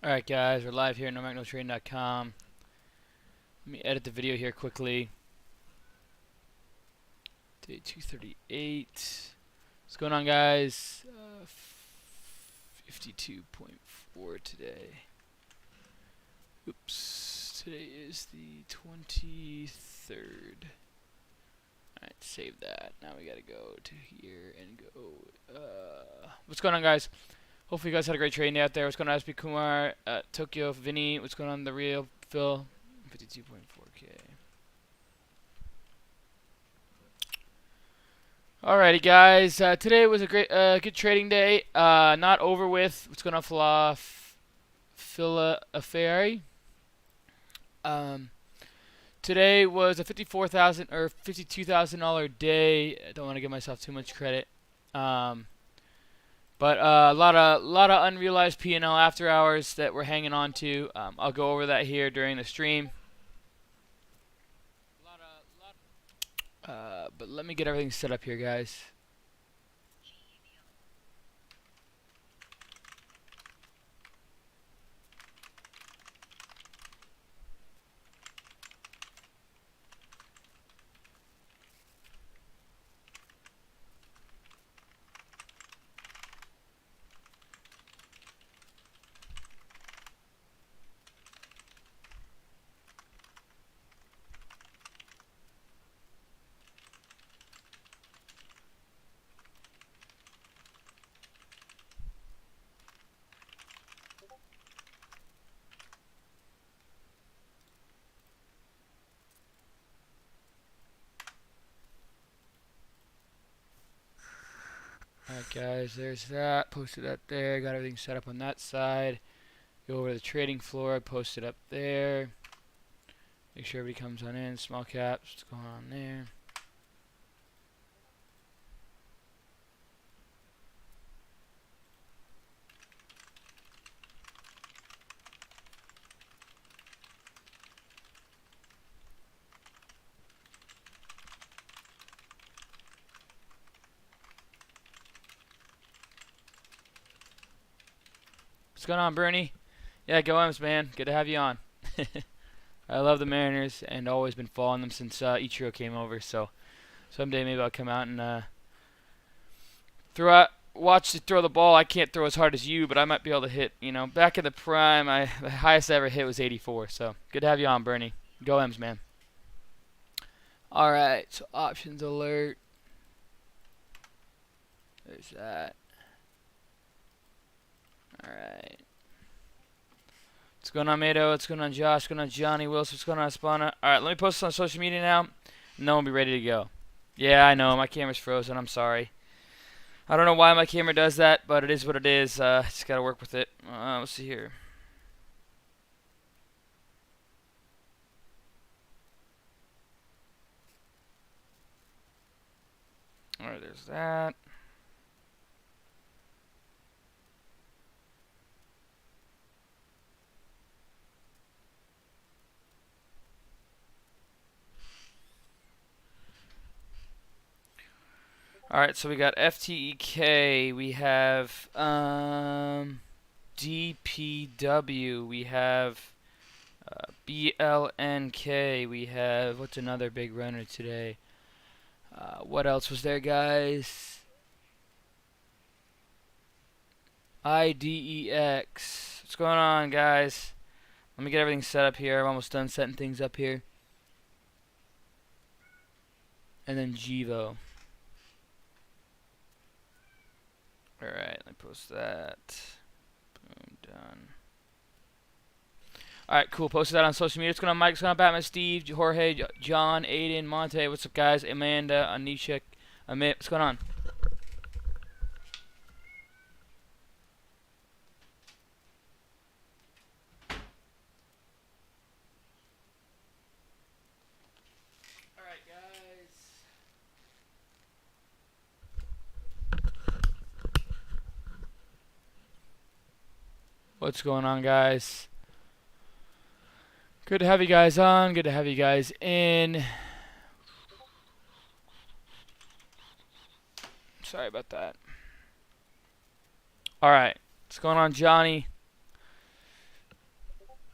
Alright guys, we're live here at NoMagnoTrading.com. Let me edit the video here quickly. Day 238. What's going on guys? 52.4 today. Oops. Today is the 23rd. Alright, save that. Now we gotta go to here and go. What's going on guys? Hopefully you guys had a great trading day out there. What's going on, SP Kumar, Tokyo, Vinny? What's going on, The Real, Phil? 52.4K. Alrighty, guys. Today was a great, good trading day. Not over with. What's going on, Phila Today was a $54,000 or $52,000 day. I don't want to give myself too much credit. But a lot of unrealized P&L after hours that we're hanging on to. I'll go over that here during the stream. But let me get everything set up here, guys. Alright guys, there's that. Posted that there. Got everything set up on that side. Go over to the trading floor. Posted up there. Make sure everybody comes on in. Small caps. What's going on there? What's going on, Bernie? Yeah, go M's, man. Good to have you on. I love the Mariners and always been following them since Ichiro came over. So someday maybe I'll come out and watch you throw the ball. I can't throw as hard as you, but I might be able to hit. You know, back in the prime, the highest I ever hit was 84. So good to have you on, Bernie. Go M's, man. All right, so options alert. There's that. All right. What's going on, Mato? What's going on, Josh? What's going on, Johnny Wilson? What's going on, Spana? All right, let me post this on social media now, and then we'll be ready to go. Yeah, I know. My camera's frozen. I'm sorry. I don't know why my camera does that, but it is what it is. Just got to work with it. Let's see here. All right, there's that. Alright, so we got FTEK, we have DPW, we have BLNK, we have, what's another big runner today? What else was there, guys? IDEX. What's going on, guys? Let me get everything set up here. I'm almost done setting things up here. And then Jivo. Alright, let me post that. Boom, done. Alright, cool. Posted that on social media. What's going on, Mike? What's going on, Batman, Steve, Jorge, John, Aiden, Monte. What's up, guys? Amanda, Anisha, Amit. What's going on? Alright, guys. What's going on, guys? Good to have you guys on. Good to have you guys in. Sorry about that. Alright. What's going on, Johnny?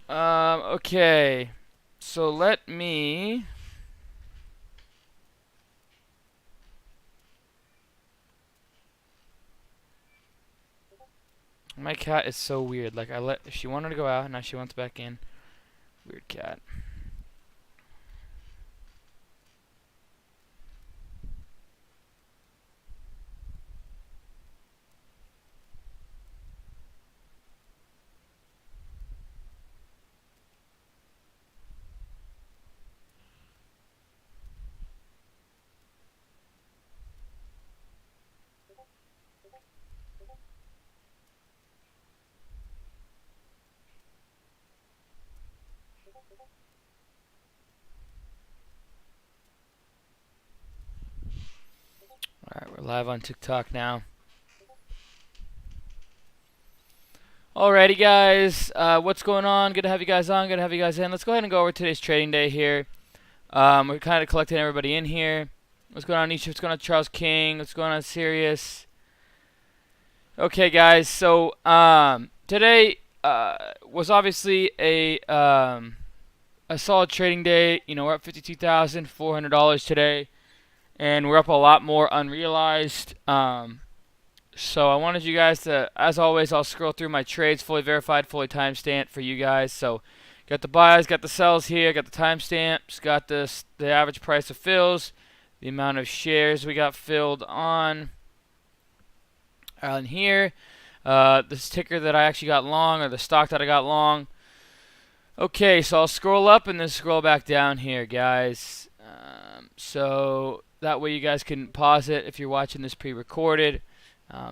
Okay. So let me... My cat is so weird. Like, she wanted to go out, now she wants back in. Weird cat. Alright, we're live on TikTok now. Alrighty, guys. What's going on? Good to have you guys on. Good to have you guys in. Let's go ahead and go over today's trading day here. We're kind of collecting everybody in here. What's going on, Nisha? What's going on, Charles King? What's going on, Sirius? Okay, guys. So today was obviously a solid trading day. You know, we're up $52,400 today, and we're up a lot more unrealized. So I wanted you guys to, as always, I'll scroll through my trades, fully verified, fully timestamped for you guys. So got the buys, got the sells here, got the timestamps, got the average price of fills, the amount of shares we got filled on here, this ticker that I actually got long, or the stock that I got long. Okay, so I'll scroll up and then scroll back down here, guys. So that way you guys can pause it if you're watching this pre-recorded.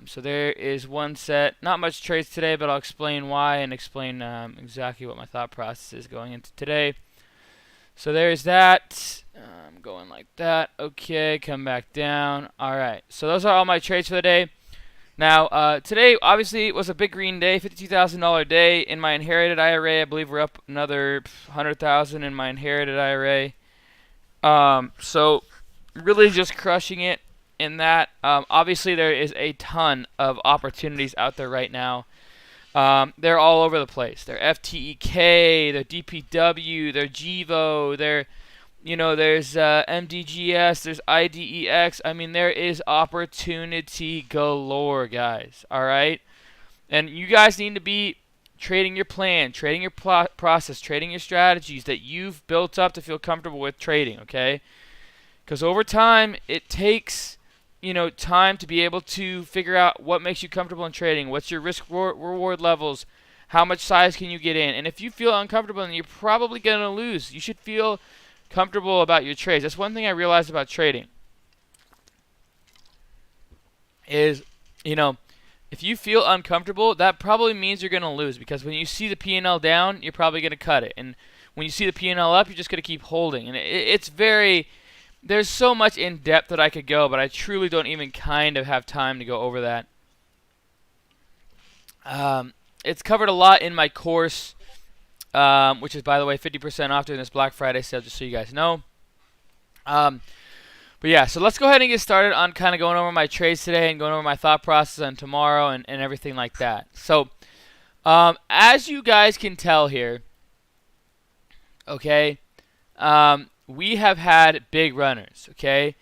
So there is one set. Not much trades today, but I'll explain why and explain exactly what my thought process is going into today. So there's that. Going like that. Okay, come back down. Alright, so those are all my trades for the day. Now, today obviously was a big green day, $52,000 day. In my inherited IRA, I believe we're up another $100,000 in my inherited IRA. So really just crushing it in that. Obviously there is a ton of opportunities out there right now. They're all over the place. They're FTEK, they're DPW, they're GEVO, they're, there's MDGS, there's IDEX. I mean, there is opportunity galore, guys. All right, and you guys need to be trading your plan, trading your process, trading your strategies that you've built up to feel comfortable with trading. Okay, because over time it takes time to be able to figure out what makes you comfortable in trading. What's your risk reward levels? How much size can you get in? And if you feel uncomfortable, then you're probably going to lose. You should feel comfortable about your trades. That's one thing I realized about trading. Is, if you feel uncomfortable, that probably means you're going to lose, because when you see the P&L down, you're probably going to cut it. And when you see the P&L up, you're just going to keep holding. And it's very... There's so much in depth that I could go, but I truly don't even kind of have time to go over that. It's covered a lot in my course, which is, by the way, 50% off during this Black Friday sale, just so you guys know. But yeah, so let's go ahead and get started on kind of going over my trades today and going over my thought process on tomorrow and everything like that. So as you guys can tell here, okay, we have had big runners, okay?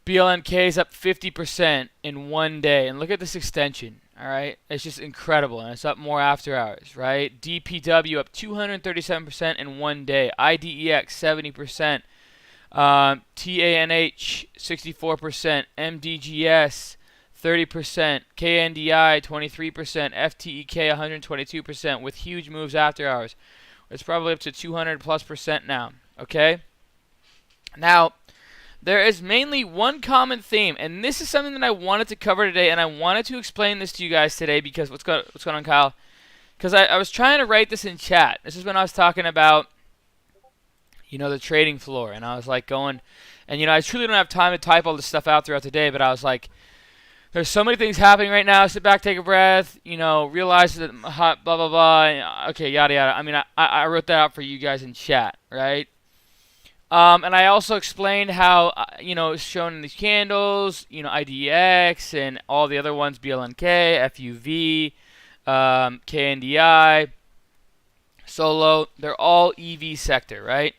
BLNK is up 50% in one day. And look at this extension, all right? It's just incredible, and it's up more after hours, right? DPW up 237% in one day. IDEX 70%. TANH 64%. MDGS 30%. KNDI 23%. FTEK 122% with huge moves after hours. It's probably up to 200+% now, okay? Now, there is mainly one common theme, and this is something that I wanted to cover today, and I wanted to explain this to you guys today, because what's going on, Kyle? Because I was trying to write this in chat. This is when I was talking about, the trading floor, and I was like going, and I truly don't have time to type all this stuff out throughout the day, but I was like, there's so many things happening right now. Sit back, take a breath, realize that hot, blah, blah, blah, okay, yada, yada. I mean, I wrote that out for you guys in chat, right? And I also explained how, it's shown in these candles, IDX and all the other ones, BLNK, FUV, KNDI. Solo, they're all EV sector, right?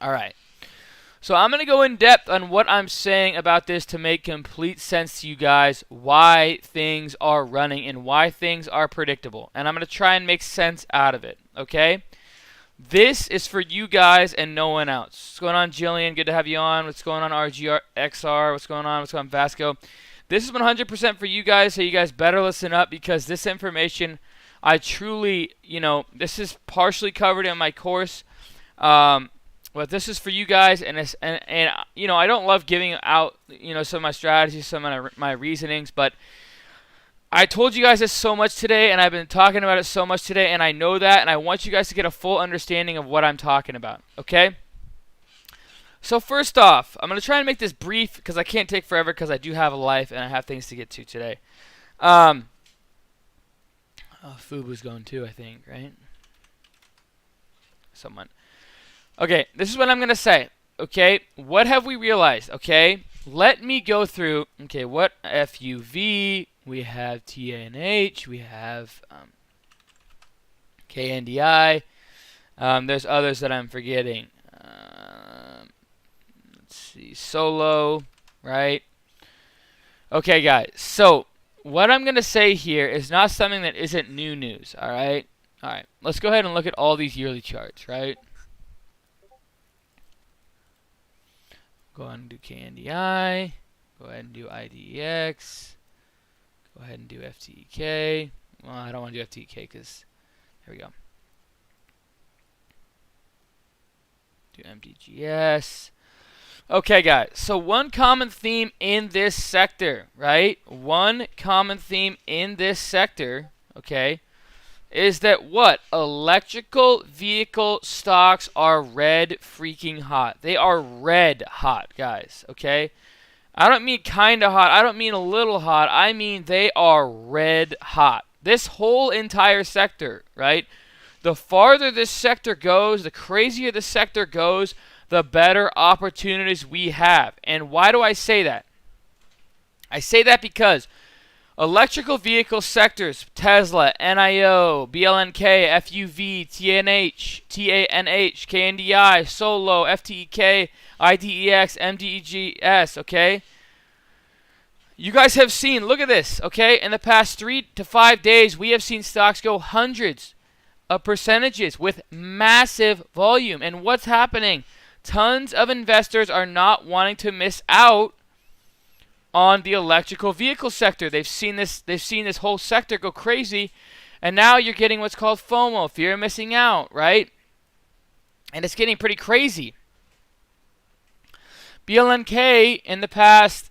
All right. So I'm going to go in depth on what I'm saying about this to make complete sense to you guys, why things are running and why things are predictable. And I'm going to try and make sense out of it, okay? This is for you guys and no one else. What's going on, Jillian? Good to have you on. What's going on, RGXR? What's going on? What's going on, Vasco? This is 100% for you guys, so you guys better listen up because this information, I truly, this is partially covered in my course. But this is for you guys, and I don't love giving out some of my strategies, some of my reasonings, but I told you guys this so much today, and I've been talking about it so much today, and I know that, and I want you guys to get a full understanding of what I'm talking about. Okay? So first off, I'm gonna try and make this brief because I can't take forever because I do have a life and I have things to get to today. Fubu's going too, I think, right? Someone. Okay, this is what I'm going to say, okay? What have we realized, okay? Let me go through, okay, what FUV, we have TANH, we have KNDI, there's others that I'm forgetting. Let's see, Solo, right? Okay, guys, so what I'm going to say here is not something that isn't new news, all right? All right, let's go ahead and look at all these yearly charts, right? Go ahead and do KNDI. Go ahead and do IDEX. Go ahead and do FTEK. Well, I don't want to do FTEK because, here we go. Do MDGS. Okay, guys. So one common theme in this sector, right? One common theme in this sector, okay, is that what? Electrical vehicle stocks are red freaking hot. They are red hot, guys, okay? I don't mean kind of hot. I don't mean a little hot. I mean they are red hot. This whole entire sector, right? The farther this sector goes, the crazier the sector goes, the better opportunities we have. And why do I say that? I say that because electrical vehicle sectors, Tesla, NIO, BLNK, FUV, TANH, KNDI, Solo, FTEK, IDEX, MDEGS, okay? You guys have seen, look at this, okay? In the past 3 to 5 days, we have seen stocks go hundreds of percentages with massive volume. And what's happening? Tons of investors are not wanting to miss out on the electrical vehicle sector. They've seen this whole sector go crazy, and now you're getting what's called FOMO, fear of missing out, right? And it's getting pretty crazy. BLNK in the past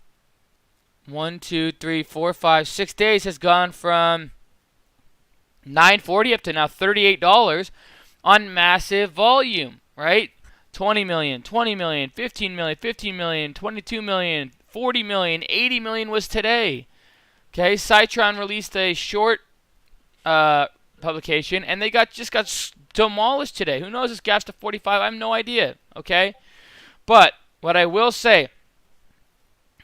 1, 2, 3, 4, 5, 6 days has gone from $9.40 up to now $38 on massive volume, right? 20 million, 20 million, 15 million, 15 million, 22 million, 40 million, 80 million was today. Okay, Citron released a short publication, and they just got demolished today. Who knows? This gap's to 45. I have no idea. Okay, but what I will say,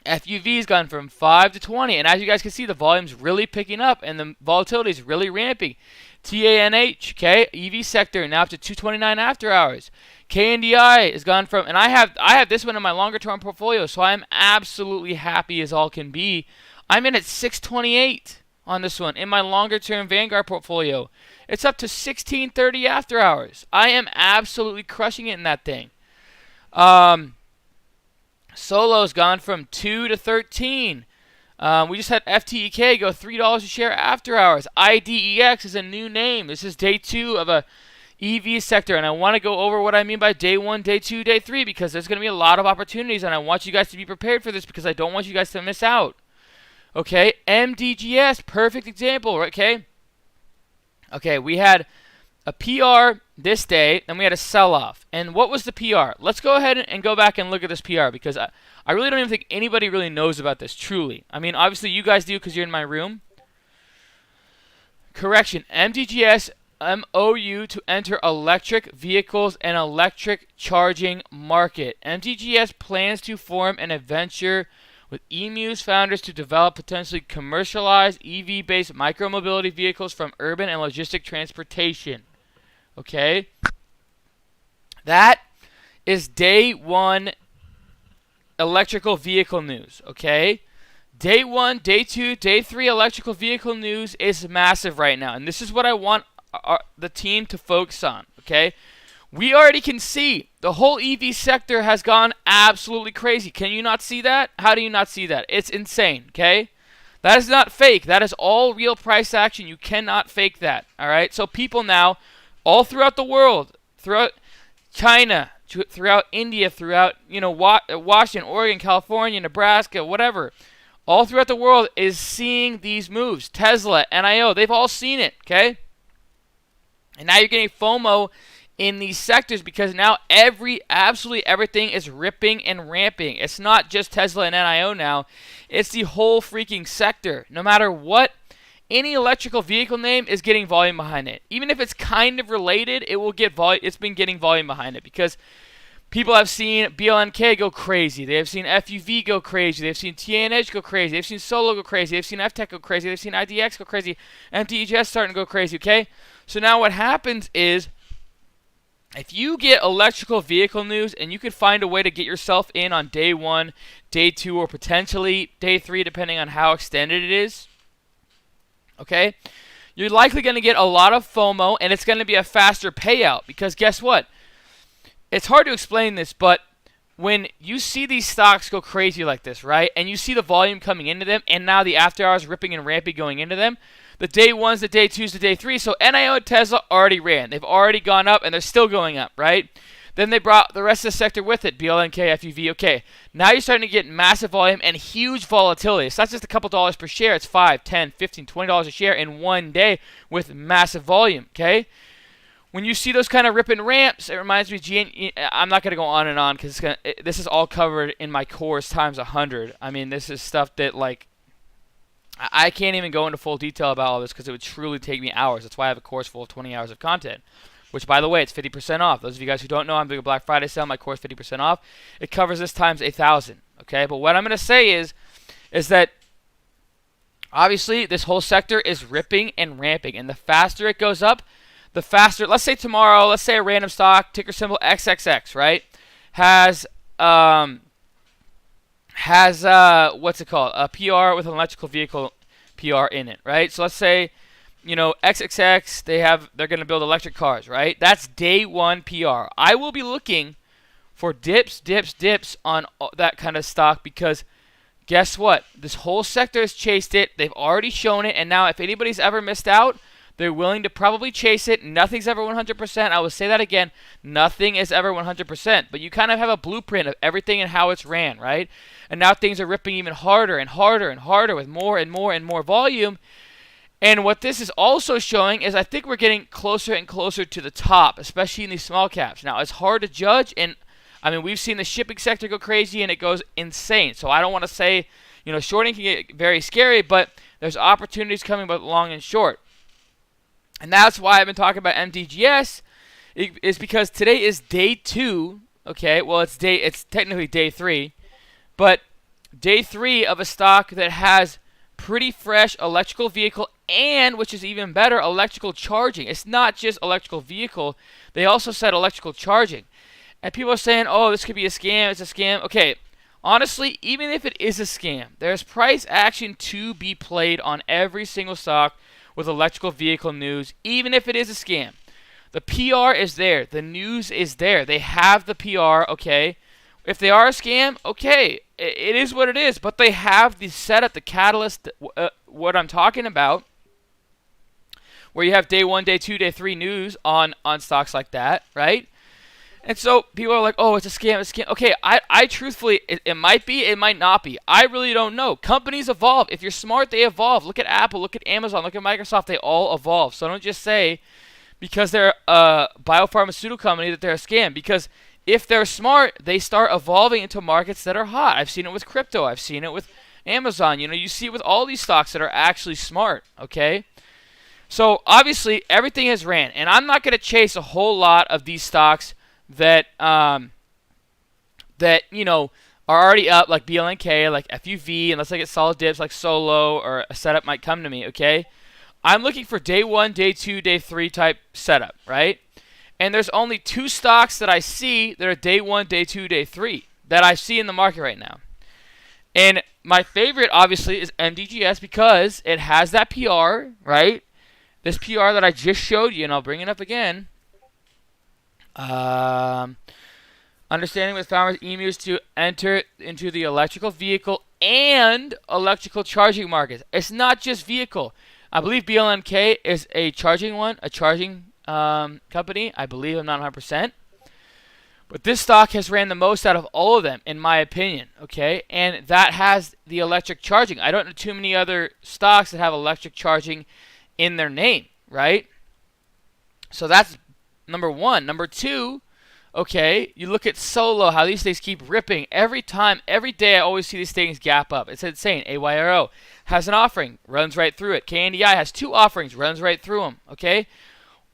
FUV's gone from 5 to 20, and as you guys can see, the volume's really picking up, and the volatility is really ramping. TANH, okay, EV sector now up to 229 after hours. KNDI has gone from, and I have this one in my longer term portfolio, so I'm absolutely happy as all can be. I'm in at 628 on this one in my longer term Vanguard portfolio. It's up to 1630 after hours. I am absolutely crushing it in that thing. Solo's gone from 2 to 13. We just had FTEK go $3 a share after hours. IDEX is a new name. This is day 2 of a EV sector, and I want to go over what I mean by day 1, day 2, day 3, because there's going to be a lot of opportunities, and I want you guys to be prepared for this because I don't want you guys to miss out. Okay, MDGS, perfect example, okay? Okay, we had a PR this day, then we had a sell-off. And what was the PR? Let's go ahead and go back and look at this PR, because I really don't even think anybody really knows about this, truly. I mean, obviously you guys do because you're in my room. Correction, MDGS MOU to enter electric vehicles and electric charging market. MDGS plans to form an adventure with EMU's founders to develop potentially commercialized EV-based micromobility vehicles from urban and logistic transportation. Okay? That is day one electrical vehicle news. Okay? Day 1, Day 2, Day 3 electrical vehicle news is massive right now. And this is what I want the team to focus on. Okay? We already can see the whole EV sector has gone absolutely crazy. Can you not see that? How do you not see that? It's insane, okay? That is not fake. That is all real price action. You cannot fake that, all right? So people now, all throughout the world, throughout China, throughout India, throughout, Washington, Oregon, California, Nebraska, whatever, all throughout the world is seeing these moves. Tesla, NIO, they've all seen it, okay? And now you're getting FOMO in these sectors because now absolutely everything is ripping and ramping. It's not just Tesla and NIO now. It's the whole freaking sector. No matter what, any electrical vehicle name is getting volume behind it. Even if it's kind of related, it will get volume. It's been getting volume behind it because people have seen BLNK go crazy. They have seen FUV go crazy. They've seen TNH go crazy. They've seen Solo go crazy. They've seen FTech go crazy. They've seen IDX go crazy. MTEGS starting to go crazy, okay? So now what happens is if you get electrical vehicle news and you could find a way to get yourself in on day 1, day 2, or potentially day 3, depending on how extended it is, okay, you're likely going to get a lot of FOMO, and it's going to be a faster payout because guess what? It's hard to explain this, but when you see these stocks go crazy like this, right, and you see the volume coming into them, and now the after hours ripping and ramping going into them, the day 1s, the day 2s, the day 3s. So NIO and Tesla already ran. They've already gone up, and they're still going up, right? Then they brought the rest of the sector with it, BLNK, FUV, okay. Now you're starting to get massive volume and huge volatility. It's not just a couple dollars per share. It's $5, $10, $15, $20 a share in one day with massive volume, okay? When you see those kind of rip and ramps, it reminds me of I'm not going to go on and on because this is all covered in my course times 100. I mean, this is stuff that, like, I can't even go into full detail about all this because it would truly take me hours. That's why I have a course full of 20 hours of content, which, by the way, it's 50% off. Those of you guys who don't know, I'm doing a Black Friday sale. My course 50% off. It covers this times 1,000, okay? But what I'm going to say is that obviously this whole sector is ripping and ramping, and the faster it goes up, the faster. Let's say tomorrow, let's say a random stock, ticker symbol XXX, right, has what's it called? A PR with an electrical vehicle PR in it, right? So let's say, XXX, they're going to build electric cars, right? That's day 1 PR. I will be looking for dips on that kind of stock because guess what? This whole sector has chased it. They've already shown it, and now if anybody's ever missed out, they're willing to probably chase it. Nothing's ever 100%. I will say that again. Nothing is ever 100%. But you kind of have a blueprint of everything and how it's ran, right? And now things are ripping even harder and harder and harder with more and more and more volume. And what this is also showing is I think we're getting closer and closer to the top, especially in these small caps. Now, it's hard to judge. And, I mean, we've seen the shipping sector go crazy and it goes insane. So I don't want to say, shorting can get very scary, but there's opportunities coming both long and short. And that's why I've been talking about MDGS, is because today is day 2, okay? Well, it's technically day 3, but day 3 of a stock that has pretty fresh electrical vehicle and, which is even better, electrical charging. It's not just electrical vehicle. They also said electrical charging. And people are saying, oh, this could be a scam, it's a scam. Okay, honestly, even if it is a scam, there's price action to be played on every single stock with electrical vehicle news, even if it is a scam. The PR is there. The news is there. They have the PR, okay? If they are a scam, okay, it is what it is, but they have the setup, the catalyst, what I'm talking about, where you have day 1, day 2, day 3 news on stocks like that, right? And so people are like, oh, it's a scam, it's a scam. Okay, I truthfully, it might be, it might not be. I really don't know. Companies evolve. If you're smart, they evolve. Look at Apple, look at Amazon, look at Microsoft. They all evolve. So don't just say because they're a biopharmaceutical company that they're a scam. Because if they're smart, they start evolving into markets that are hot. I've seen it with crypto. I've seen it with Amazon. You see it with all these stocks that are actually smart, okay? So obviously, everything has ran. And I'm not going to chase a whole lot of these stocks that are already up, like BLNK, like FUV, unless I get solid dips like Solo or a setup might come to me, okay? I'm looking for day 1, day 2, day 3 type setup, right? And there's only 2 stocks that I see that are day 1, day 2, day 3 that I see in the market right now. And my favorite, obviously, is MDGS because it has that PR, right? This PR that I just showed you, and I'll bring it up again. Understanding with farmers emus to enter into the electrical vehicle and electrical charging markets. It's not just vehicle. I believe BLMK is a charging company. I believe, I'm not 100%. But this stock has ran the most out of all of them, in my opinion, okay? And that has the electric charging. I don't know too many other stocks that have electric charging in their name, right? So that's number 1. Number 2, okay, you look at Solo, how these things keep ripping. Every time, every day, I always see these things gap up. It's insane. AYRO has an offering, runs right through it. KNDI has 2 offerings, runs right through them, okay?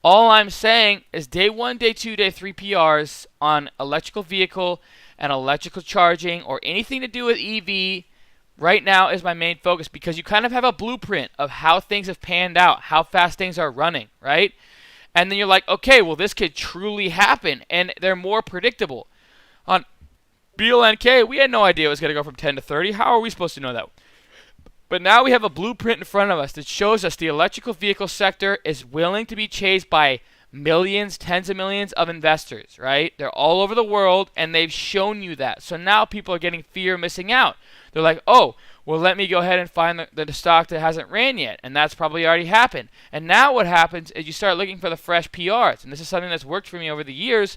All I'm saying is day 1, day 2, day 3 PRs on electrical vehicle and electrical charging or anything to do with EV right now is my main focus because you kind of have a blueprint of how things have panned out, how fast things are running, right? And then you're like, okay, well, this could truly happen, and they're more predictable. On BLNK, we had no idea it was going to go from 10 to 30. How are we supposed to know that? But now we have a blueprint in front of us that shows us the electrical vehicle sector is willing to be chased by millions, tens of millions of investors, right? They're all over the world, and they've shown you that. So now people are getting fear of missing out. They're like, oh, well, let me go ahead and find the stock that hasn't ran yet, and that's probably already happened. And now what happens is you start looking for the fresh PRs, and this is something that's worked for me over the years.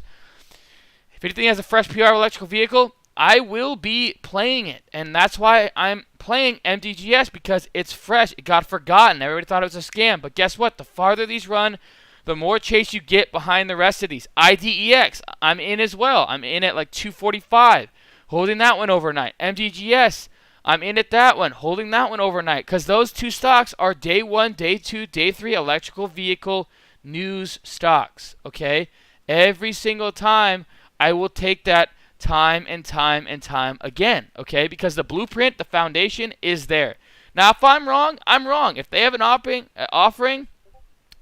If anything has a fresh PR electrical vehicle, I will be playing it, and that's why I'm playing MDGS, because it's fresh. It got forgotten. Everybody thought it was a scam, but guess what? The farther these run, the more chase you get behind the rest of these. IDEX, I'm in as well. I'm in at like 245, holding that one overnight. MDGS, I'm in at that one, holding that one overnight, because those 2 stocks are day 1, day 2, day 3 electrical vehicle news stocks, okay? Every single time, I will take that time and time and time again, okay? Because the blueprint, the foundation is there. Now, if I'm wrong, I'm wrong. If they have an offering,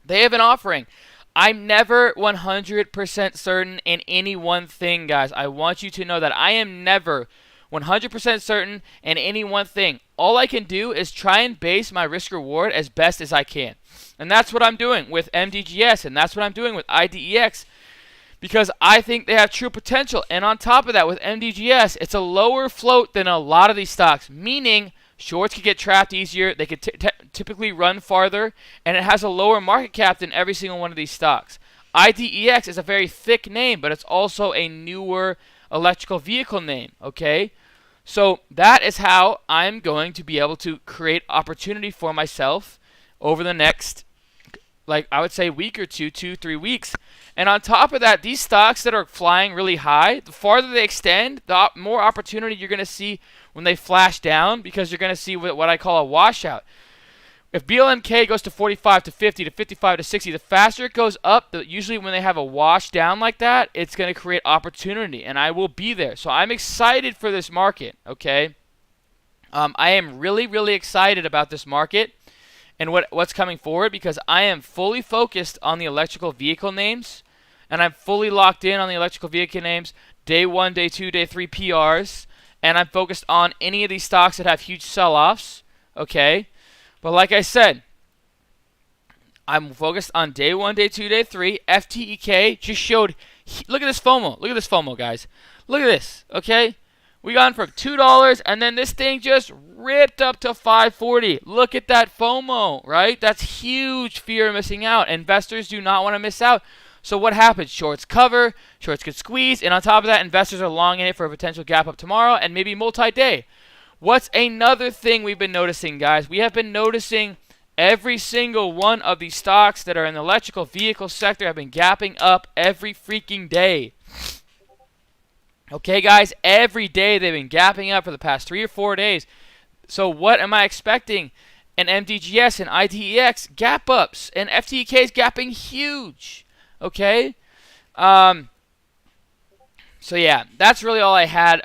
they have an offering. I'm never 100% certain in any one thing, guys. I want you to know that I am never 100% certain in any one thing. All I can do is try and base my risk reward as best as I can. And that's what I'm doing with MDGS, and that's what I'm doing with IDEX, because I think they have true potential. And on top of that, with MDGS, it's a lower float than a lot of these stocks, meaning shorts could get trapped easier, they could typically run farther, and it has a lower market cap than every single one of these stocks. IDEX is a very thick name, but it's also a newer electrical vehicle name, okay? So that is how I'm going to be able to create opportunity for myself over the next, like, I would say week or 2, 3 weeks. And on top of that, these stocks that are flying really high, the farther they extend, the more opportunity you're going to see when they flash down, because you're going to see what I call a washout. If BLNK goes to 45 to 50 to 55 to 60, the faster it goes up, usually when they have a wash down like that, it's going to create opportunity, and I will be there. So I'm excited for this market, okay? I am really, really excited about this market and what's coming forward, because I am fully focused on the electrical vehicle names, and I'm fully locked in on the electrical vehicle names, day 1, day 2, day 3 PRs, and I'm focused on any of these stocks that have huge sell-offs, okay? But like I said, I'm focused on day 1, day 2, day 3. FTEK just showed, look at this FOMO. Look at this FOMO, guys. Look at this, okay? We got from $2, and then this thing just ripped up to $5.40. Look at that FOMO, right? That's huge fear of missing out. Investors do not want to miss out. So what happens? Shorts cover, shorts get squeezed, and on top of that, investors are long in it for a potential gap up tomorrow and maybe multi-day. What's another thing we've been noticing, guys? We have been noticing every single one of these stocks that are in the electrical vehicle sector have been gapping up every freaking day. Okay, guys, every day they've been gapping up for the past 3 or 4 days. So what am I expecting? And MDGS and IDEX gap ups, and FTK is gapping huge. Okay? So yeah, that's really all I had,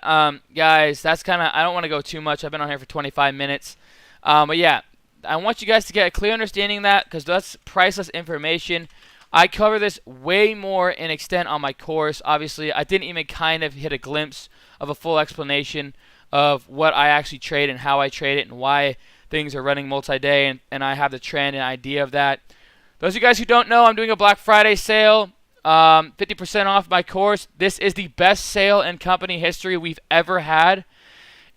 guys. That's kind of, I don't want to go too much. I've been on here for 25 minutes, but yeah, I want you guys to get a clear understanding of that, because that's priceless information. I cover this way more in extent on my course. Obviously, I didn't even kind of hit a glimpse of a full explanation of what I actually trade and how I trade it and why things are running multi-day, and I have the trend and idea of that. Those of you guys who don't know, I'm doing a Black Friday sale. 50% off my course. This is the best sale in company history we've ever had.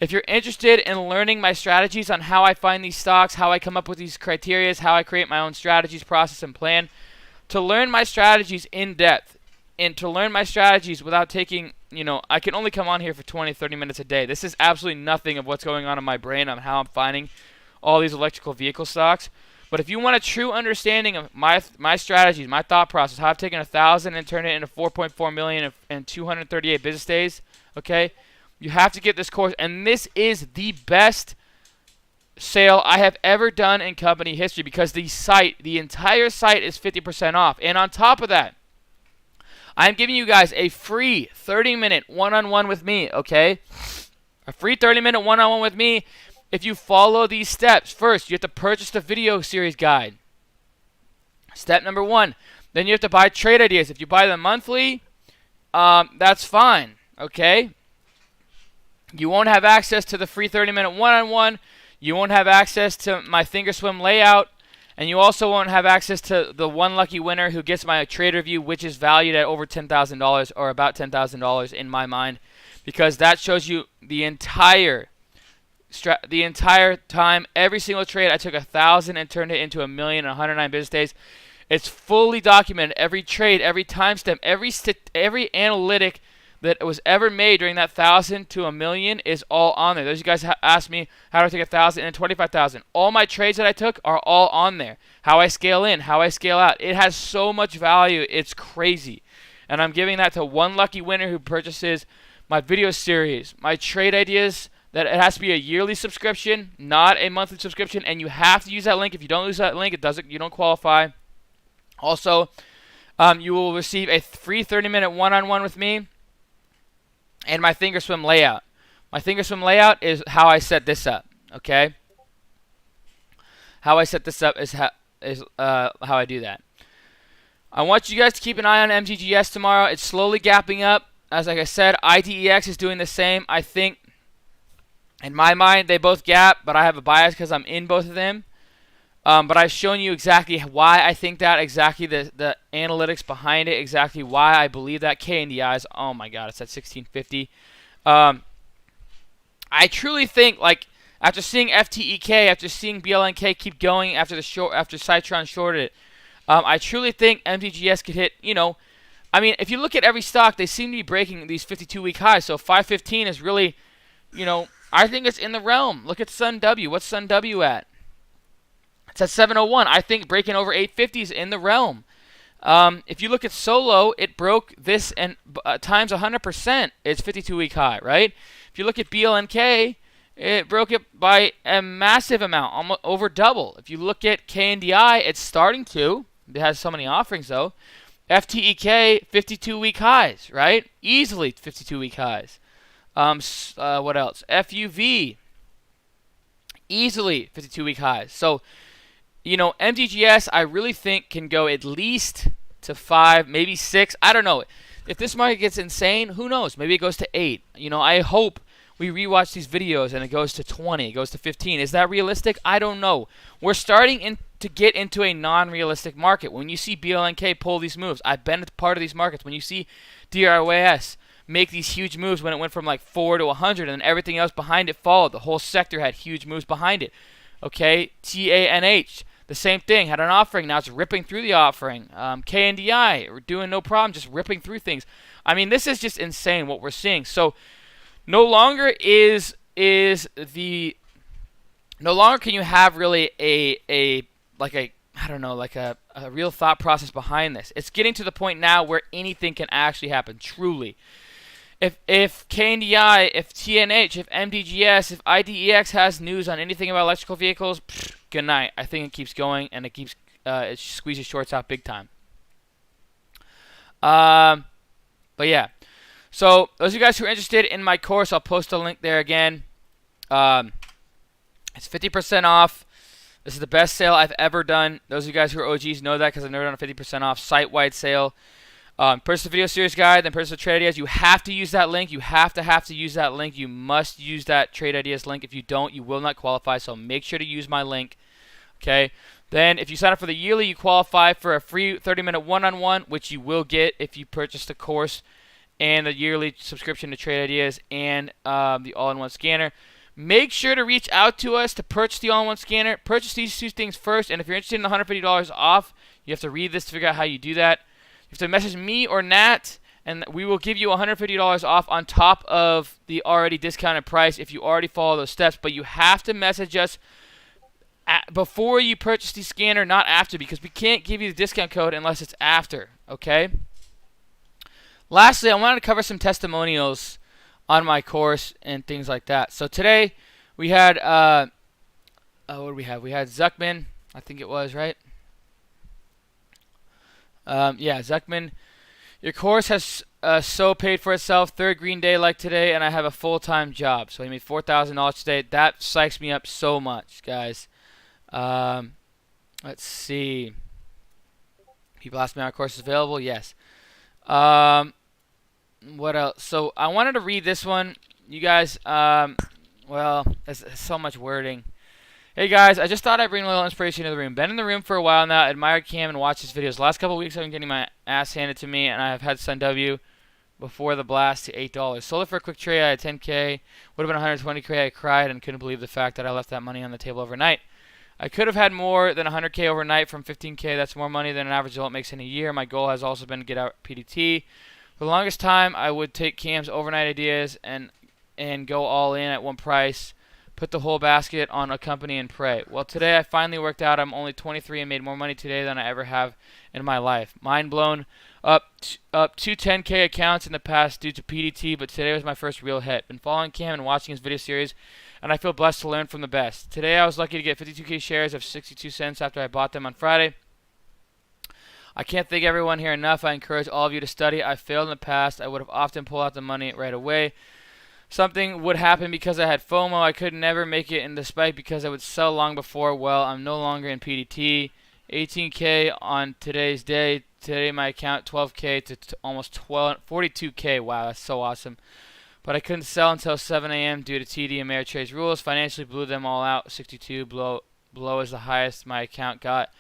If you're interested in learning my strategies on how I find these stocks, how I come up with these criteria, how I create my own strategies, process, and plan, to learn my strategies in depth, and to learn my strategies without taking, I can only come on here for 20, 30 minutes a day. This is absolutely nothing of what's going on in my brain on how I'm finding all these electrical vehicle stocks. But if you want a true understanding of my strategies, my thought process, how I've taken 1,000 and turned it into 4.4 million in 238 business days, okay, you have to get this course. And this is the best sale I have ever done in company history, because the entire site is 50% off. And on top of that, I'm giving you guys a free 30-minute one-on-one with me, okay? A free 30-minute one-on-one with me. If you follow these steps, first, you have to purchase the video series guide. Step number 1. Then you have to buy trade ideas. If you buy them monthly, that's fine, okay? You won't have access to the free 30-minute one-on-one. You won't have access to my thinkorswim layout. And you also won't have access to the one lucky winner who gets my trade review, which is valued at over $10,000 or about $10,000 in my mind. Because that shows you the entire time, every single trade. I took 1,000 and turned it into 1,000,000 in 109 business days. It's fully documented. Every trade, every timestamp, every analytic that was ever made during that 1,000 to 1,000,000 is all on there. Those of you guys asked me how do I take 1,000 and 25,000. All my trades that I took are all on there. How I scale in, how I scale out. It has so much value. It's crazy. And I'm giving that to one lucky winner who purchases my video series, my trade ideas. That it has to be a yearly subscription, not a monthly subscription, and you have to use that link. If you don't use that link, you don't qualify. Also, you will receive a free 30-minute one-on-one with me and my thinkorswim layout. My thinkorswim layout is how I set this up, okay? How I set this up is how I do that. I want you guys to keep an eye on MGGS tomorrow. It's slowly gapping up. As like I said, IDEX is doing the same. I think, in my mind, they both gap, but I have a bias because I'm in both of them. But I've shown you exactly why I think that, exactly the analytics behind it, exactly why I believe that. KNDI is, oh my god, it's at 1650. I truly think, like, after seeing FTEK, after seeing BLNK keep going after Citron shorted it, I truly think MGGS could hit, I mean, if you look at every stock, they seem to be breaking these 52-week highs. So 515 is really, I think it's in the realm. Look at Sun W. What's Sun W at? It's at 701. I think breaking over 850 is in the realm. If you look at Solo, it broke this and times 100%. It's 52-week high, right? If you look at BLNK, it broke it by a massive amount, almost over double. If you look at KNDI, it's starting to. It has so many offerings, though. FTEK, 52-week highs, right? Easily 52-week highs. What else? FUV, easily 52-week highs. So, MGGS, I really think can go at least to 5, maybe 6. I don't know. If this market gets insane, who knows? Maybe it goes to 8. I hope we rewatch these videos and it goes to 20, it goes to 15. Is that realistic? I don't know. We're starting to get into a non-realistic market. When you see BLNK pull these moves, I've been a part of these markets. When you see DJIA make these huge moves when it went from like 4 to 100 and everything else behind it followed. The whole sector had huge moves behind it. Okay, TANH, the same thing, had an offering. Now it's ripping through the offering. KNDI, we're doing no problem, just ripping through things. I mean, this is just insane what we're seeing. So no longer can you have really a real thought process behind this. It's getting to the point now where anything can actually happen, truly. If KNDI, if TNH, if MDGS, if IDEX has news on anything about electrical vehicles, good night. I think it keeps going and it squeezes shorts out big time. But yeah. So those of you guys who are interested in my course, I'll post a link there again. It's 50% off. This is the best sale I've ever done. Those of you guys who are OGs know that because I've never done a 50% off site-wide sale. Purchase the video series guide, then purchase the trade ideas. You have to use that link. You have to use that link. You must use that trade ideas link. If you don't, you will not qualify. So make sure to use my link. Okay. Then if you sign up for the yearly, you qualify for a free 30-minute one-on-one, which you will get if you purchase the course and the yearly subscription to trade ideas and the all-in-one scanner. Make sure to reach out to us to purchase the all-in-one scanner. Purchase these two things first, and if you're interested in the $150 off, you have to read this to figure out how you do that. You have to message me or Nat, and we will give you $150 off on top of the already discounted price if you already follow those steps. But you have to message us before you purchase the scanner, not after, because we can't give you the discount code unless it's after, okay? Lastly, I wanted to cover some testimonials on my course and things like that. So today we had, what did we have? We had Zuckman, I think it was, right? Yeah, Zuckman. Your course has so paid for itself. Third green day like today, and I have a full-time job. So he made $4,000 today. That psychs me up so much, guys. Let's see. People ask me, our course is available? Yes. What else? So I wanted to read this one. You guys, well, there's so much wording. Hey guys, I just thought I'd bring a little inspiration to the room. Been in the room for a while now, admired Cam and watched his videos. Last couple of weeks I've been getting my ass handed to me, and I have had Sun W before the blast to $8. Sold it for a quick trade. I had 10K. Would have been 120K. I cried and couldn't believe the fact that I left that money on the table overnight. I could have had more than 100K overnight from 15K. That's more money than an average adult makes in a year. My goal has also been to get out PDT. For the longest time, I would take Cam's overnight ideas and go all in at one price, put the whole basket on a company and pray. Well, today I finally worked out. I'm only 23 and made more money today than I ever have in my life. Mind blown. Up two 10K accounts in the past due to PDT, but today was my first real hit. Been following Cam and watching his video series, and I feel blessed to learn from the best. Today I was lucky to get 52K shares of 62 cents after I bought them on Friday. I can't thank everyone here enough. I encourage all of you to study. I failed in the past. I would have often pulled out the money right away. Something would happen because I had FOMO. I could never make it in the spike because I would sell long before. Well, I'm no longer in PDT. 18K on today's day. Today my account 12K to almost 42K. Wow, that's so awesome. But I couldn't sell until 7 a.m. due to TD and Ameritrade's rules. Financially blew them all out. 62 below is the highest my account got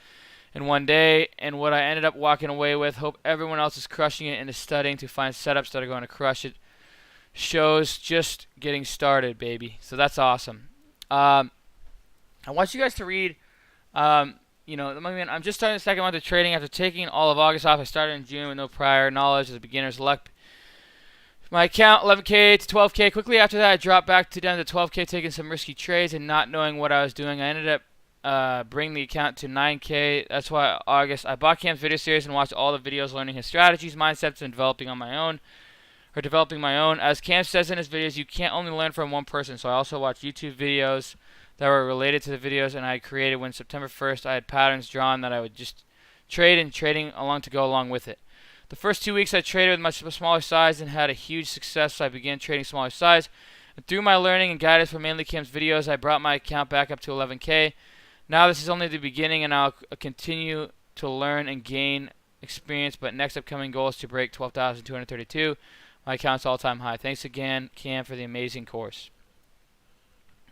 in one day, and what I ended up walking away with. Hope everyone else is crushing it and is studying to find setups that are going to crush it. Shows just getting started, baby. So that's awesome. I want you guys to read, I'm just starting the second month of trading after taking all of August off. I started in June with no prior knowledge as a beginner's luck. My account, 11K to 12K. Quickly after that, I dropped back down to 12K, taking some risky trades and not knowing what I was doing. I ended up bring the account to 9K. That's why August I bought Cam's video series and watched all the videos learning his strategies, mindsets, and developing my own. As Cam says in his videos, you can't only learn from one person. So I also watched YouTube videos that were related to the videos and I created. When September 1st I had patterns drawn that I would just trade and trading along to go along with it. The first 2 weeks I traded with much smaller size and had a huge success, so I began trading smaller size. And through my learning and guidance from mainly Cam's videos, I brought my account back up to 11K. Now this is only the beginning, and I'll continue to learn and gain experience, but next upcoming goal is to break 12,232. My account's all-time high. Thanks again, Cam, for the amazing course.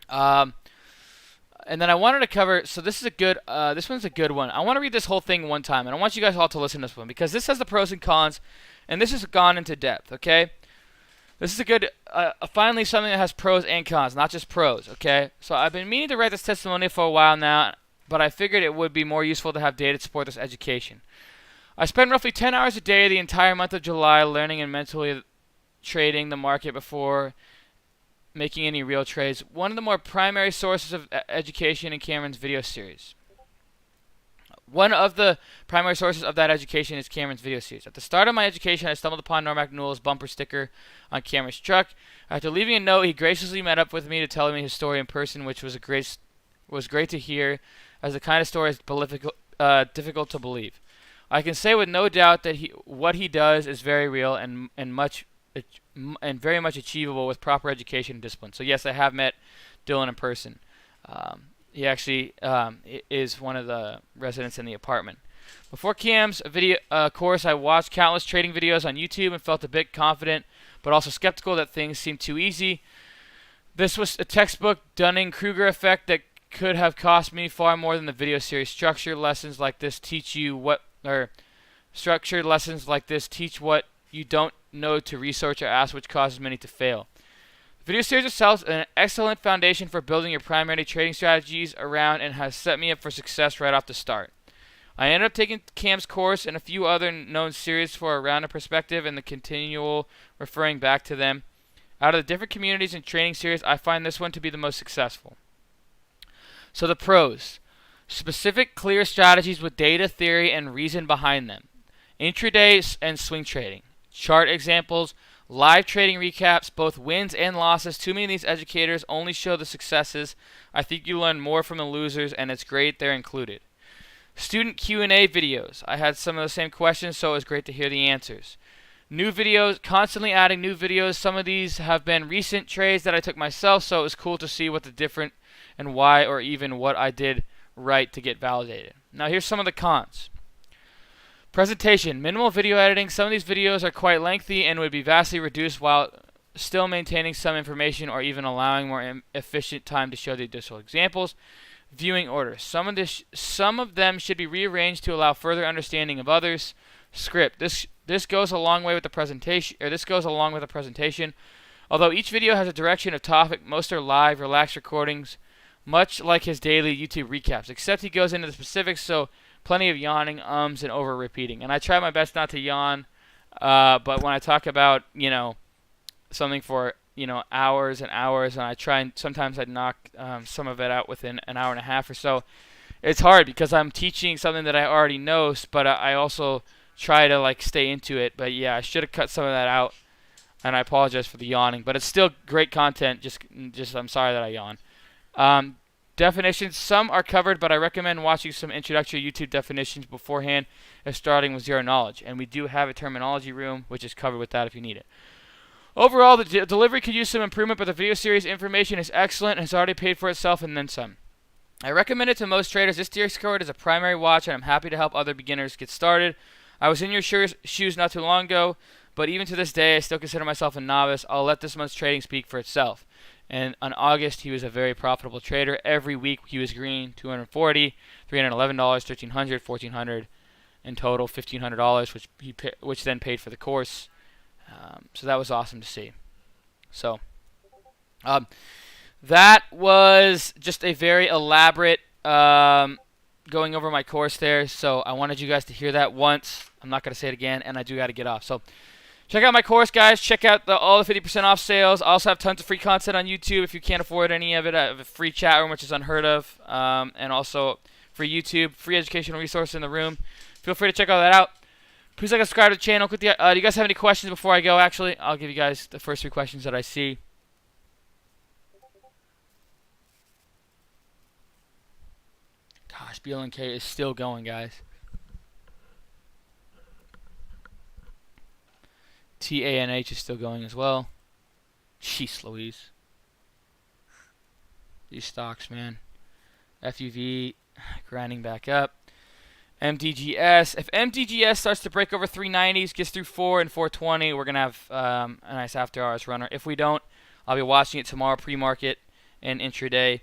And then I wanted to cover, so this one's a good one. I want to read this whole thing one time, and I want you guys all to listen to this one, because this has the pros and cons, and this has gone into depth, okay? This is a good, finally something that has pros and cons, not just pros, okay? So I've been meaning to write this testimony for a while now, but I figured it would be more useful to have data to support this education. I spent roughly 10 hours a day the entire month of July learning and mentally trading the market before making any real trades. One of the more primary sources of education in Cameron's video series. One of the primary sources of that education is Cameron's video series. At the start of my education, I stumbled upon Normac Newell's bumper sticker on Cameron's truck. After leaving a note, he graciously met up with me to tell me his story in person, which was great to hear, as the kind of story is difficult to believe. I can say with no doubt that what he does is very real and much and very much achievable with proper education and discipline. So yes, I have met Dylan in person. He actually is one of the residents in the apartment. Before Cam's video course, I watched countless trading videos on YouTube and felt a bit confident, but also skeptical that things seemed too easy. This was a textbook Dunning-Kruger effect that could have cost me far more than the video series. Structured lessons like this teach what you don't know to research or ask, which causes many to fail. The video series itself is an excellent foundation for building your primary trading strategies around and has set me up for success right off the start. I ended up taking Cam's course and a few other known series for a rounded perspective and the continual referring back to them. Out of the different communities and training series, I find this one to be the most successful. So the pros. Specific, clear strategies with data, theory, and reason behind them. Intraday and swing trading. Chart examples. Live trading recaps, both wins and losses. Too many of these educators only show the successes. I think you learn more from the losers, and it's great they're included. Student Q&A videos. I had some of the same questions, so it was great to hear the answers. New videos, constantly adding new videos. Some of these have been recent trades that I took myself, so it was cool to see what the different and why, or even what I did right to get validated. Now here's some of the cons. Presentation, minimal video editing. Some of these videos are quite lengthy and would be vastly reduced while still maintaining some information or even allowing more efficient time to show the additional examples. Viewing order. Some of them should be rearranged to allow further understanding of others. Script. This goes a long way with the presentation. Although each video has a direction of topic, most are live, relaxed recordings, much like his daily YouTube recaps. Except he goes into the specifics, so plenty of yawning, ums, and over repeating. And I try my best not to yawn, but when I talk about something for hours and hours, and I try and sometimes I knock some of it out within an hour and a half or so. It's hard because I'm teaching something that I already know, but I also try to stay into it. But yeah, I should have cut some of that out, and I apologize for the yawning. But it's still great content. Just I'm sorry that I yawn. Definitions, some are covered, but I recommend watching some introductory YouTube definitions beforehand and starting with zero knowledge. And we do have a terminology room, which is covered with that if you need it. Overall, the delivery could use some improvement, but the video series information is excellent and has already paid for itself and then some. I recommend it to most traders. This Discord is a primary watch, and I'm happy to help other beginners get started. I was in your shoes not too long ago, but even to this day, I still consider myself a novice. I'll let this month's trading speak for itself. And on August, he was a very profitable trader. Every week, he was green, $240, $311, $1,300, $1,400, in total $1,500, which then paid for the course. So that was awesome to see. So that was just a very elaborate going over my course there. So I wanted you guys to hear that once. I'm not going to say it again, and I do got to get off. So check out my course, guys. Check out all the 50% off sales. I also have tons of free content on YouTube. If you can't afford any of it, I have a free chat room, which is unheard of, and also free YouTube, free educational resources in the room. Feel free to check all that out. Please subscribe to the channel. Do you guys have any questions before I go? Actually, I'll give you guys the first 3 questions that I see. Gosh, BLNK is still going, guys. TANH is still going as well. Jeez Louise. These stocks, man. FUV grinding back up. MDGS. If MDGS starts to break over 390s, gets through 4 and 420, we're going to have a nice after hours runner. If we don't, I'll be watching it tomorrow pre-market and intraday.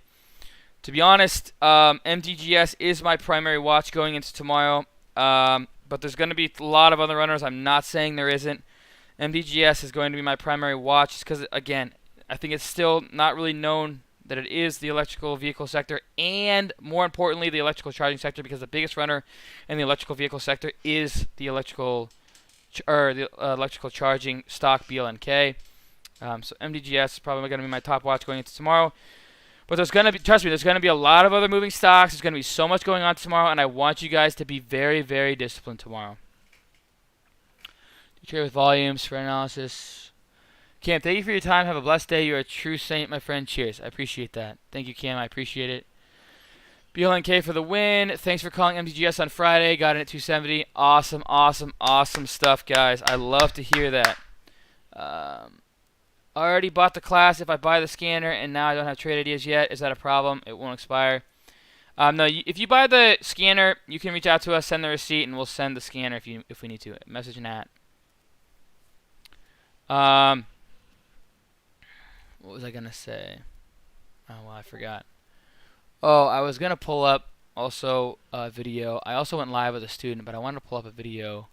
To be honest, MDGS is my primary watch going into tomorrow, but there's going to be a lot of other runners. I'm not saying there isn't. MDGS is going to be my primary watch because, again, I think it's still not really known that it is the electrical vehicle sector, and more importantly, the electrical charging sector, because the biggest runner in the electrical vehicle sector is the electrical charging stock BLNK. So MDGS is probably going to be my top watch going into tomorrow. But there's going to be, trust me, there's going to be a lot of other moving stocks. There's going to be so much going on tomorrow, and I want you guys to be very, very disciplined tomorrow. Trade with volumes for analysis. Cam, thank you for your time. Have a blessed day. You're a true saint, my friend. Cheers. I appreciate that. Thank you, Cam. I appreciate it. BLNK for the win. Thanks for calling MDGS on Friday. Got in at 270. Awesome, awesome, awesome stuff, guys. I love to hear that. Already bought the class. If I buy the scanner and now I don't have trade ideas yet, is that a problem? It won't expire. No, if you buy the scanner, you can reach out to us, send the receipt, and we'll send the scanner if we need to. Message Nat. What was I gonna say? Oh well, I forgot. Oh, I was gonna pull up also a video. I also went live with a student, but I wanted to pull up a video.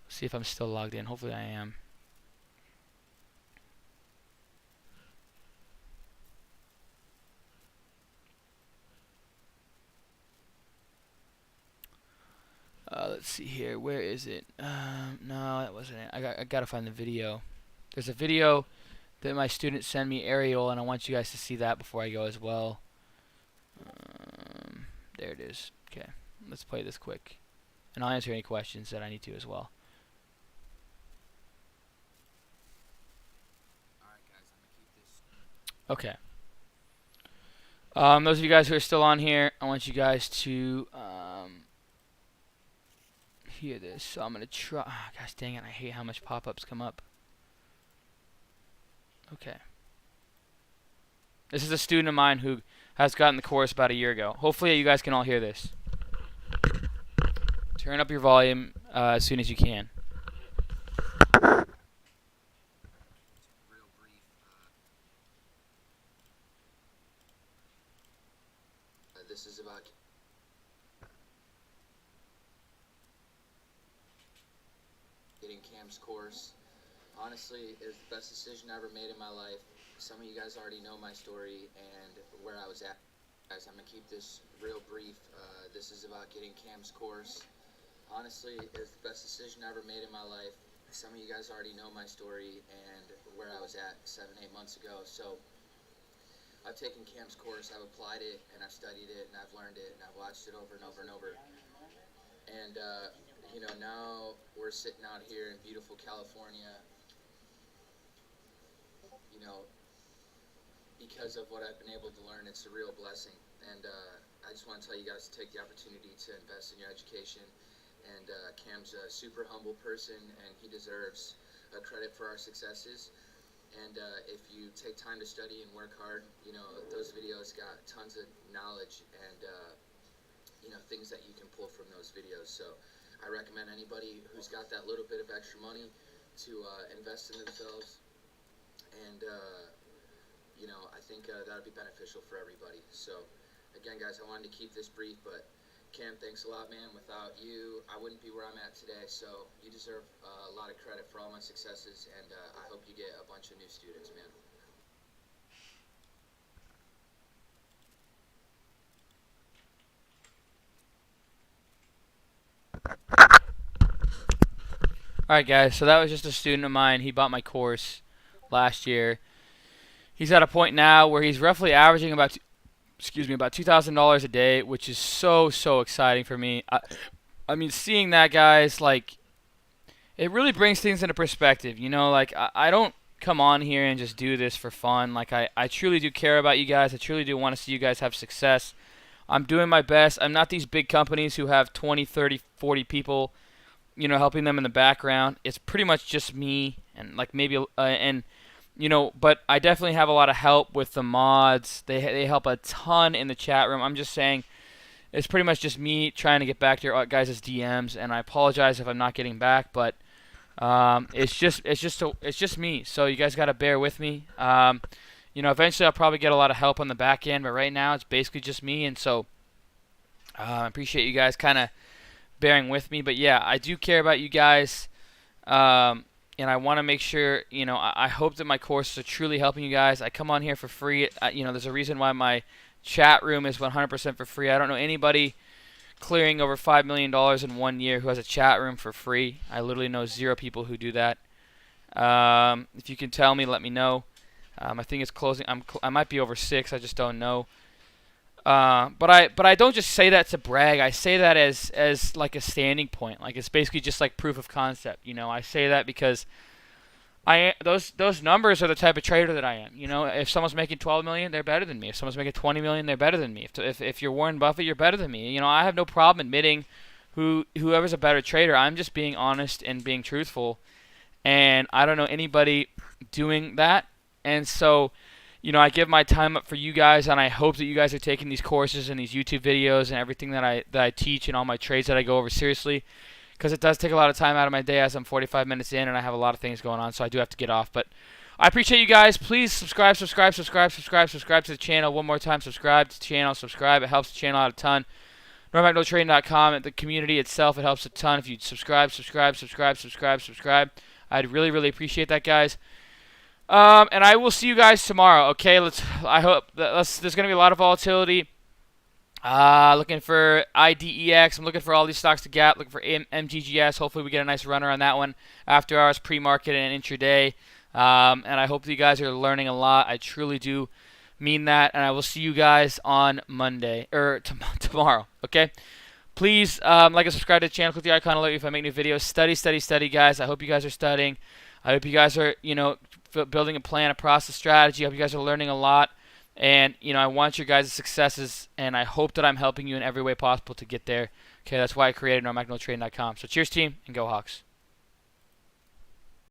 See if I'm still logged in. Hopefully I am. Let's see here. Where is it? No, that wasn't it. I gotta find the video. There's a video that my students sent me, Ariel, and I want you guys to see that before I go as well. There it is. Okay, let's play this quick, and I'll answer any questions that I need to as well. Okay. Those of you guys who are still on here, I want you guys to hear this. So I'm gonna try. Oh, gosh dang it! I hate how much pop-ups come up. Okay. This is a student of mine who has gotten the course about a year ago. Hopefully you guys can all hear this. Turn up your volume as soon as you can. This is about getting Cam's course. Honestly, it was the best decision I ever made in my life. Some of you guys already know my story and where I was at. Guys, I'm going to keep this real brief. This is about getting Cam's course. Honestly, it was the best decision I ever made in my life. Some of you guys already know my story and where I was at 7-8 months ago. So I've taken Cam's course, I've applied it, and I've studied it, and I've learned it, and I've watched it over and over and over. And, you know, now we're sitting out here in beautiful California, you know, because of what I've been able to learn. It's a real blessing. And I just want to tell you guys to take the opportunity to invest in your education. And Cam's a super humble person, and he deserves credit for our successes. And if you take time to study and work hard, you know, those videos got tons of knowledge and, you know, things that you can pull from those videos. So I recommend anybody who's got that little bit of extra money to invest in themselves. And, you know, I think that would be beneficial for everybody. So, again, guys, I wanted to keep this brief, but Cam, thanks a lot, man. Without you, I wouldn't be where I'm at today. So you deserve a lot of credit for all my successes, and I hope you get a bunch of new students, man. Alright, guys, so that was just a student of mine. He bought my course last year. He's at a point now where he's roughly averaging about $2,000 a day, which is so exciting for me. I mean, seeing that, guys, like, it really brings things into perspective. You know, like, I don't come on here and just do this for fun. Like, I truly do care about you guys. I truly do want to see you guys have success. I'm doing my best. I'm not these big companies who have 20, 30, 40 people, you know, helping them in the background. It's pretty much just me and, like, maybe, you know, but I definitely have a lot of help with the mods. They help a ton in the chat room. I'm just saying, it's pretty much just me trying to get back to your guys' DMs, and I apologize if I'm not getting back, but it's just me. So you guys got to bear with me. You know, eventually I'll probably get a lot of help on the back end, but right now it's basically just me, and so I appreciate you guys kind of bearing with me. But yeah, I do care about you guys. And I want to make sure, you know, I hope that my courses are truly helping you guys. I come on here for free. You know, there's a reason why my chat room is 100% for free. I don't know anybody clearing over $5 million in 1 year who has a chat room for free. I literally know 0 people who do that. If you can tell me, let me know. I think it's closing. I might be over 6. I just don't know. But I don't just say that to brag. I say that as like a standing point. Like, it's basically just like proof of concept. You know, I say that because those numbers are the type of trader that I am. You know, if someone's making 12 million, they're better than me. If someone's making 20 million, they're better than me. If you're Warren Buffett, you're better than me. You know, I have no problem admitting whoever's a better trader. I'm just being honest and being truthful. and I don't know anybody doing that. And so, you know, I give my time up for you guys, and I hope that you guys are taking these courses and these YouTube videos and everything that I teach and all my trades that I go over seriously, because it does take a lot of time out of my day as I'm 45 minutes in and I have a lot of things going on, so I do have to get off. But I appreciate you guys. Please subscribe to the channel. One more time, subscribe to the channel. Subscribe. It helps the channel out a ton. NorMacNoTrading.com, the community itself, it helps a ton if you subscribe. I'd really, really appreciate that, guys. And I will see you guys tomorrow. Okay, I hope there's gonna be a lot of volatility. Looking for IDEX. I'm looking for all these stocks to gap. Looking for MGGS. Hopefully we get a nice runner on that one after hours, pre-market, and intraday. And I hope that you guys are learning a lot. I truly do mean that. And I will see you guys on Monday or tomorrow. Okay. Please like and subscribe to the channel. Click the icon to alert you if I make new videos. Study, guys. I hope you guys are studying. I hope you guys are, you know, building a plan, a process, strategy. I hope you guys are learning a lot. And, you know, I want your guys' successes, and I hope that I'm helping you in every way possible to get there. Okay, that's why I created NorMacNoTrading.com. So cheers, team, and go Hawks.